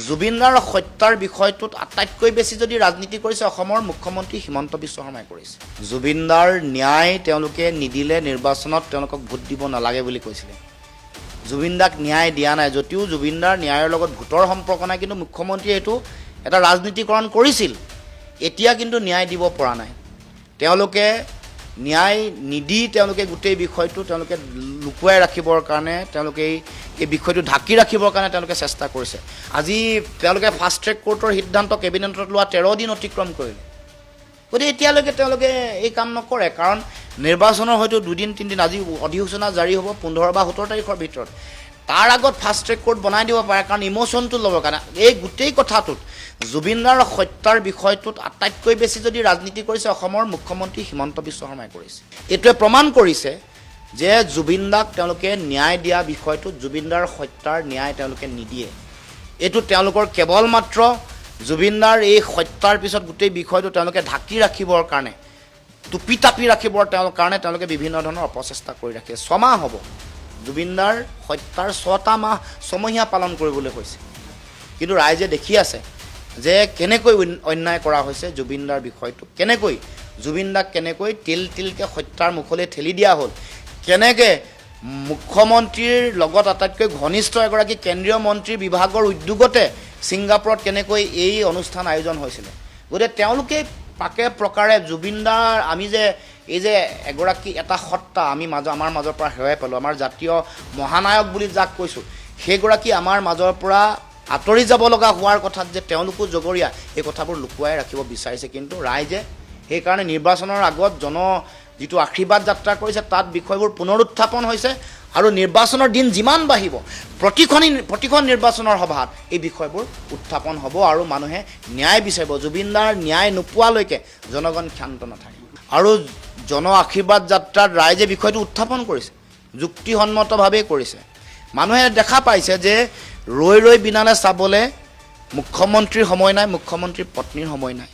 জুবিনদাৰ হত্যাৰ বিষয়টোত আটাইতকৈ বেছি যদি ৰাজনীতি কৰিছে অসমৰ মুখ্যমন্ত্ৰী হিমন্ত বিশ্ব শৰ্মাই কৰিছে। জুবিনদাৰ ন্যায় তেওঁলোকে নিদিলে নিৰ্বাচনত তেওঁলোকক ভোট দিব নালাগে বুলি কৈছিলে। জুবিনদাক ন্যায় দিয়া নাই, যদিও জুবিনদাৰ ন্যায়ৰ লগত ভোটৰ সম্পৰ্ক নাই, কিন্তু মুখ্যমন্ত্ৰীয়ে এইটো এটা ৰাজনীতিকৰণ কৰিছিল। এতিয়া কিন্তু ন্যায় দিব পৰা নাই। তেওঁলোকে ন্যায় নিদি তেওঁলোকে গোটেই বিষয়টো তেওঁলোকে লুকুৱাই ৰাখিবৰ কাৰণে তেওঁলোকে এই বিষয়টো ঢাকি ৰাখিবৰ কাৰণে তেওঁলোকে চেষ্টা কৰিছে। আজি তেওঁলোকে ফাষ্ট ট্ৰেক কোৰ্টৰ সিদ্ধান্ত কেবিনেটত লোৱা 13 দিন অতিক্ৰম কৰিলে। গতিকে এতিয়ালৈকে তেওঁলোকে এই কাম নকৰে, কাৰণ নিৰ্বাচনৰ হয়তো 2-3 দিন, আজি অধিসূচনা জাৰি হ'ব 15 বা 17 তাৰিখৰ ভিতৰত। তাৰ আগত ফাষ্ট ট্ৰেক কোৰ্ট বনাই দিব পাৰে, কাৰণ ইম'শ্যনটো ল'বৰ কাৰণে। এই গোটেই কথাটোত জুবিনদাৰ হত্যাৰ বিষয়টোত আটাইতকৈ বেছি যদি ৰাজনীতি কৰিছে অসমৰ মুখ্যমন্ত্ৰী হিমন্ত বিশ্ব শৰ্মাই কৰিছে। এইটোৱে প্ৰমাণ কৰিছে যে জুবিনদাক তেওঁলোকে ন্যায় দিয়া বিষয়টোত জুবিনদাৰ হত্যাৰ ন্যায় তেওঁলোকে নিদিয়ে। এইটো তেওঁলোকৰ কেৱল মাত্ৰ জুবিনদাৰ এই হত্যাৰ পিছত গোটেই বিষয়টো তেওঁলোকে ঢাকি ৰাখিবৰ কাৰণে, টুপি টাপি ৰাখিবৰ কাৰণে তেওঁলোকে বিভিন্ন ধৰণৰ অপচেষ্টা কৰি ৰাখিছে। 6 মাহ হ'ব জুবিনদাৰ হত্যাৰ 6টা মাহ ছমহীয়া পালন কৰিবলৈ হৈছে, কিন্তু ৰাইজে দেখি আছে যে কেনেকৈ অন্যায় কৰা হৈছে জুবিনদাৰ বিষয়টো, কেনেকৈ জুবিনদাক কেনেকৈ তিলকে হত্যাৰ মুখলৈ ঠেলি দিয়া হ'ল, কেনেকৈ মুখ্যমন্ত্ৰীৰ লগত আটাইতকৈ ঘনিষ্ঠ এগৰাকী কেন্দ্ৰীয় মন্ত্ৰীৰ বিভাগৰ উদ্যোগতে ছিংগাপুৰত কেনেকৈ এই অনুষ্ঠান আয়োজন হৈছিলে। গতিকে তেওঁলোকে পাকে প্ৰকাৰে জুবিনদাৰ আমি যে এই যে এগৰাকী এটা সত্তা আমি আমাৰ মাজৰ পৰা হেৰাই পালোঁ, আমাৰ জাতীয় মহানায়ক বুলি যাক কৈছোঁ, সেইগৰাকী আমাৰ মাজৰ পৰা আঁতৰি যাব লগা হোৱাৰ কথাত যে তেওঁলোকো জগৰীয়া, এই কথাবোৰ লুকুৱাই ৰাখিব বিচাৰিছে। কিন্তু ৰাইজে সেইকাৰণে নিৰ্বাচনৰ আগত যিটো আশীৰ্বাদ যাত্ৰা কৰিছে তাত বিষয়বোৰ পুনৰুত্থাপন হৈছে, আৰু নিৰ্বাচনৰ দিন যিমান বাঢ়িব প্ৰতিখন নিৰ্বাচনৰ সভাত এই বিষয়বোৰ উত্থাপন হ'ব, আৰু মানুহে ন্যায় বিচাৰিব। জুবিনদাৰ ন্যায় নোপোৱালৈকে জনগণ ক্ষান্ত নাথাকে। আৰু জন আশীৰ্বাদ যাত্ৰাত ৰাইজে বিষয়টো উত্থাপন কৰিছে, যুক্তিসন্মতভাৱেই কৰিছে। মানুহে দেখা পাইছে যে ৰৈ বিনালে চাবলৈ মুখ্যমন্ত্ৰীৰ সময় নাই, মুখ্যমন্ত্ৰীৰ পত্নীৰ সময় নাই।